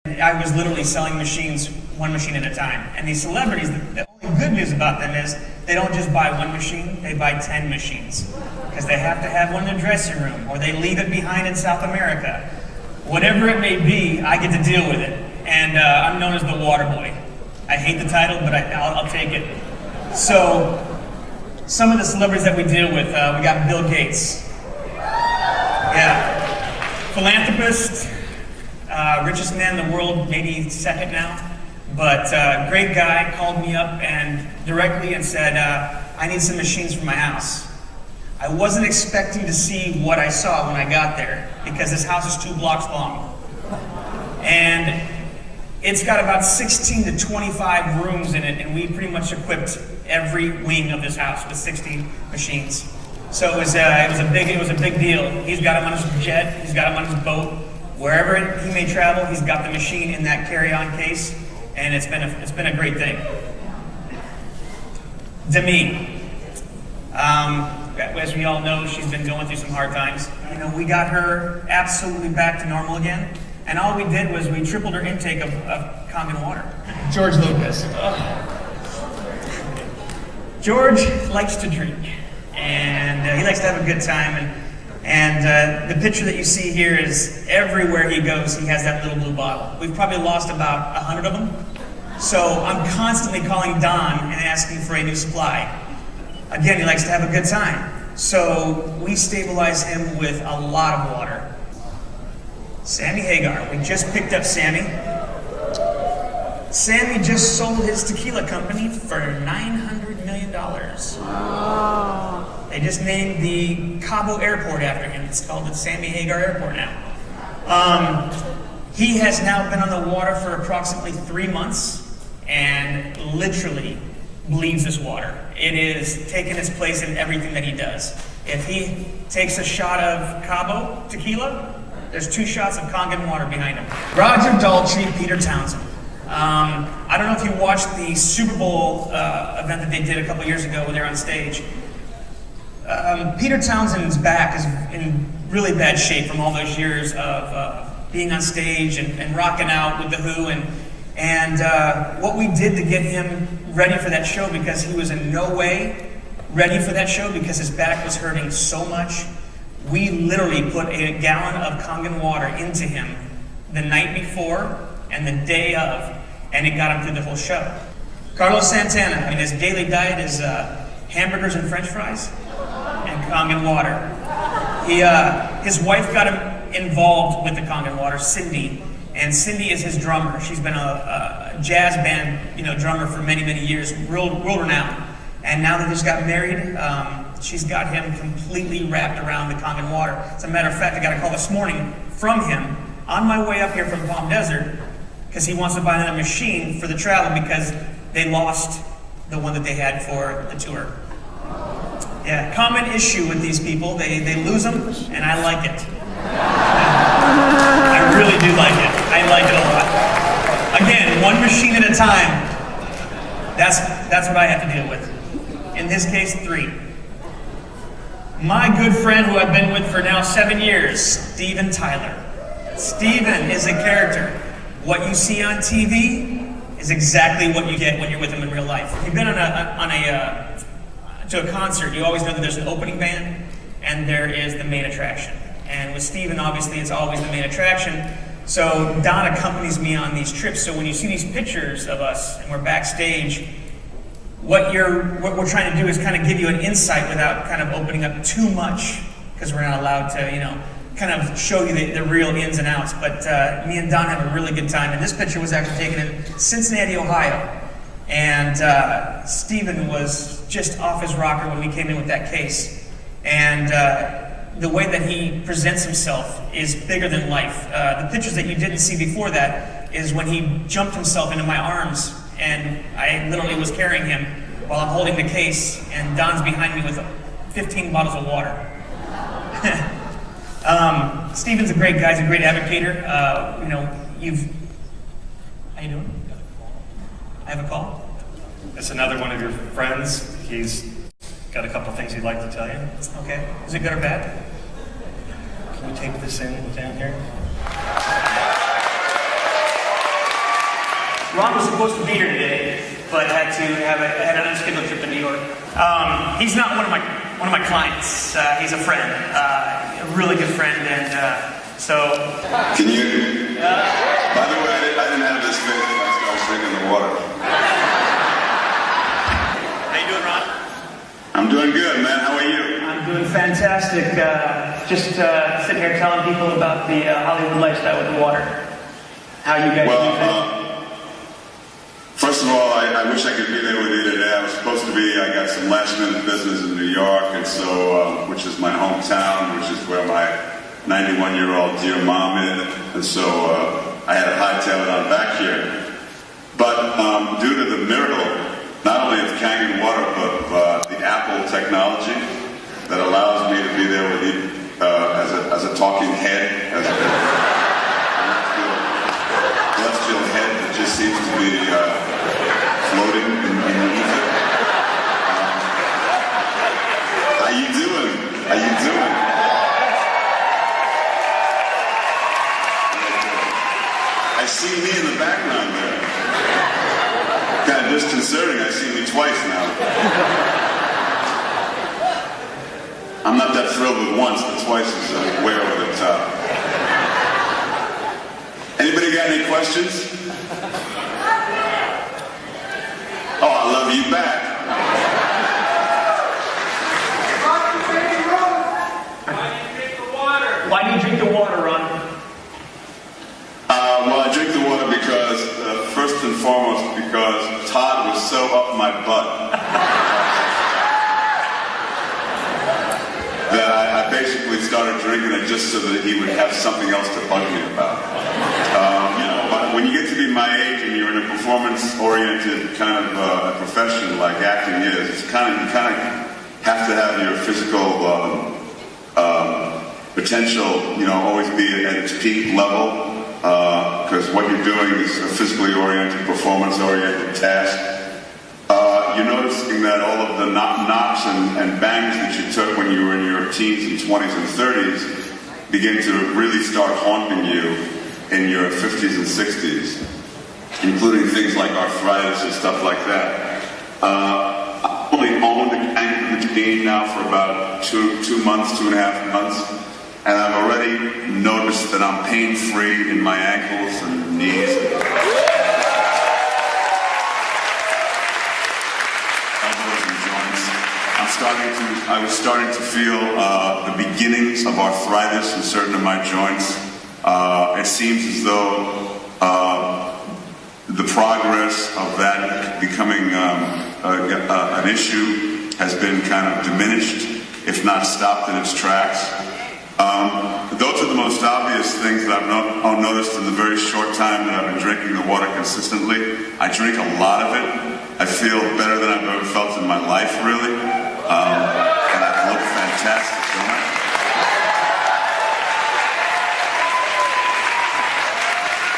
I was literally selling machines, one machine at a time. And these celebrities, the only good news about them is they don't just buy one machine, they buy 10 machines. Because they have to have one in their dressing room, or they leave it behind in South America. Whatever it may be, I get to deal with it. And I'm known as the water boy. I hate the title, but I'll take it. So, some of the celebrities that we deal with, we got Bill Gates. Yeah. Philanthropist, richest man in the world, maybe second now. But great guy, called me up and directly and said, I need some machines for my house. I wasn't expecting to see what I saw when I got there, because this house is 2 blocks long. And it's got about 16 to 25 rooms in it, and we pretty much equipped every wing of this house with 60 machines. So it was a big deal. He's got them on his jet, he's got them on his boat. Wherever he may travel, he's got the machine in that carry-on case, and it's been a great thing. Demi. As we all know, she's been going through some hard times. You know, we got her absolutely back to normal again, and all we did was we tripled her intake of Kangen water. George Lucas. George likes to drink, and he likes to have a good time, and the picture that you see here is everywhere he goes, he has that little blue bottle. We've probably lost about 100 of them, so I'm constantly calling Don and asking for a new supply. Again, he likes to have a good time. So we stabilize him with a lot of water. Sammy Hagar. We just picked up Sammy. Sammy just sold his tequila company for $900 million. They just named the Cabo Airport after him. It's called the Sammy Hagar Airport now. He has now been on the water for approximately 3 months and literally bleeds this water. It is taking its place in everything that he does. If he takes a shot of Cabo tequila, there's 2 shots of Kangen water behind him. Roger Daltrey, Peter Townsend. I don't know if you watched the Super Bowl event that they did a couple years ago when they were on stage. Peter Townsend's back is in really bad shape from all those years of being on stage and rocking out with The Who. And what we did to get him ready for that show, because he was in no way ready for that show because his back was hurting so much, we literally put a gallon of Kangen water into him the night before and the day of, and it got him through the whole show. Carlos Santana, I mean, his daily diet is hamburgers and french fries and Kangen water. His wife got him involved with the Kangen water, Cindy. And Cindy is his drummer. She's been a jazz band, drummer for many, many years, world renowned. And now that they just got married, she's got him completely wrapped around the Kangen water. As a matter of fact, I got a call this morning from him on my way up here from Palm Desert, because he wants to buy another machine for the travel because they lost the one that they had for the tour. Yeah, common issue with these people, they lose them, and I like it. I really do like it. I like it a lot. Again, one machine at a time. That's what I have to deal with. In this case, 3. My good friend who I've been with for now 7 years, Steven Tyler. Steven is a character. What you see on TV is exactly what you get when you're with him in real life. If you've been to a concert, you always know that there's an opening band and there is the main attraction. And with Steven, obviously, it's always the main attraction. So Don accompanies me on these trips. So when you see these pictures of us and we're backstage, what we're trying to do is kind of give you an insight without kind of opening up too much, because we're not allowed to, kind of show you the real ins and outs. But me and Don have a really good time. And this picture was actually taken in Cincinnati, Ohio. And Steven was just off his rocker when we came in with that case. And the way that he presents himself is bigger than life. The pictures that you didn't see before that is when he jumped himself into my arms, and I literally was carrying him while I'm holding the case, and Don's behind me with 15 bottles of water. Steven's a great guy. He's a great advocator. How you doing? I have a call. It's another one of your friends. He's got a couple things he'd like to tell you. Okay. Is it good or bad? Can we tape this in down here? Ron was supposed to be here today, but had an unscheduled trip to New York. He's not one of my clients. He's a friend, a really good friend, and so. Can you? By the way, I didn't have this face when I started drinking the water. How you doing, Ron? I'm doing good, man. How are you? I'm doing fantastic. Just sitting here telling people about the Hollywood lifestyle with the water. How you guys do first of all, I wish I could be there with you today. I was supposed to be. I got some last-minute business in New York, and so, which is my hometown, which is where my 91-year-old dear mom is, and so I had to hightail it on back here. But due to the miracle, not only of Kangen water, but the Apple technology that allows me to be there with you as a talking head, as a celestial head that just seems to be floating in the ether. How you doing? How you doing? I see me in the background there. Kind of disconcerting. I see me twice now. I'm not that thrilled with once, but twice is way over the top. Anybody got any questions? Oh, I love you back. Why do you drink the water, Ron? Well, I drink the water because, first and foremost, because Todd was so up my butt that I basically started drinking it just so that he would have something else to bug me about. But when you get to be my age and you're in a performance-oriented kind of profession like acting is, you kind of have to have your physical potential, always be at its peak level. Because what you're doing is a physically oriented, performance-oriented task. You're noticing that all of the knocks and bangs that you took when you were in your teens and 20s and 30s begin to really start haunting you in your 50s and 60s, including things like arthritis and stuff like that. I've only owned a Kangen machine now for about 2 months, 2.5 months. And I've already noticed that I'm pain-free in my ankles and knees. Elbows and joints. I was starting to feel the beginnings of arthritis in certain of my joints. It seems as though the progress of that becoming an issue has been kind of diminished, if not stopped in its tracks. Those are the most obvious things that I've noticed in the very short time that I've been drinking the water consistently. I drink a lot of it. I feel better than I've ever felt in my life, really. And I look fantastic, don't I?